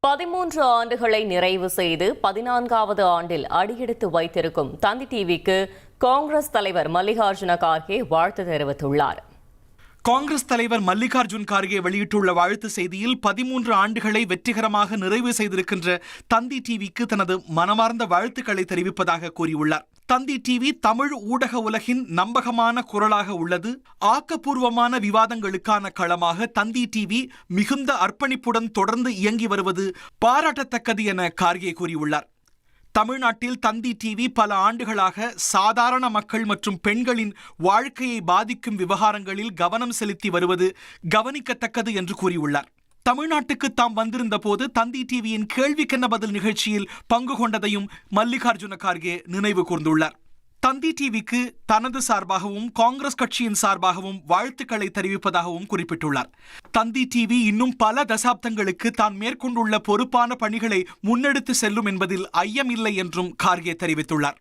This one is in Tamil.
13 ஆண்டுகளை நிறைவு செய்து 14வது ஆண்டில் அடியெடுத்து வைத்திருக்கும் தந்தி டிவிக்கு காங்கிரஸ் தலைவர் மல்லிகார்ஜுன கார்கே வாழ்த்து தெரிவித்துள்ளார். காங்கிரஸ் தலைவர் மல்லிகார்ஜுன் கார்கே வெளியிட்டுள்ள வாழ்த்து செய்தியில் 13 ஆண்டுகளை வெற்றிகரமாக நிறைவு செய்திருக்கின்ற தந்தி டிவிக்கு தனது மனமார்ந்த வாழ்த்துக்களை தெரிவிப்பதாக கூறியுள்ளார். தந்தி டிவி தமிழ் ஊடக உலகின் நம்பகமான குரலாக உள்ளது. ஆக்கப்பூர்வமான விவாதங்களுக்கான களமாக தந்தி டிவி மிகுந்த அர்ப்பணிப்புடன் தொடர்ந்து இயங்கி வருவது பாராட்டத்தக்கது என கார்கே கூறியுள்ளார். தமிழ்நாட்டில் தந்தி டிவி பல ஆண்டுகளாக சாதாரண மக்கள் மற்றும் பெண்களின் வாழ்க்கையை பாதிக்கும் விவகாரங்களில் கவனம் செலுத்தி வருவது கவனிக்கத்தக்கது என்று கூறியுள்ளார். தமிழ்நாட்டுக்கு தாம் வந்திருந்த போது தந்தி டிவியின் கேள்விக்கென்ன பதில் நிகழ்ச்சியில் பங்கு கொண்டதையும் மல்லிகார்ஜுன கார்கே நினைவு கூர்ந்துள்ளார். தந்தி டிவிக்கு தனது சார்பாகவும் காங்கிரஸ் கட்சியின் சார்பாகவும் வாழ்த்துக்களை தெரிவிப்பதாகவும் குறிப்பிட்டுள்ளார். தந்தி டிவி இன்னும் பல தசாப்தங்களுக்கு தான் மேற்கொண்டுள்ள பொறுப்பான பணிகளை முன்னெடுத்து செல்லும் என்பதில் ஐயமில்லை என்றும் கார்கே தெரிவித்துள்ளார்.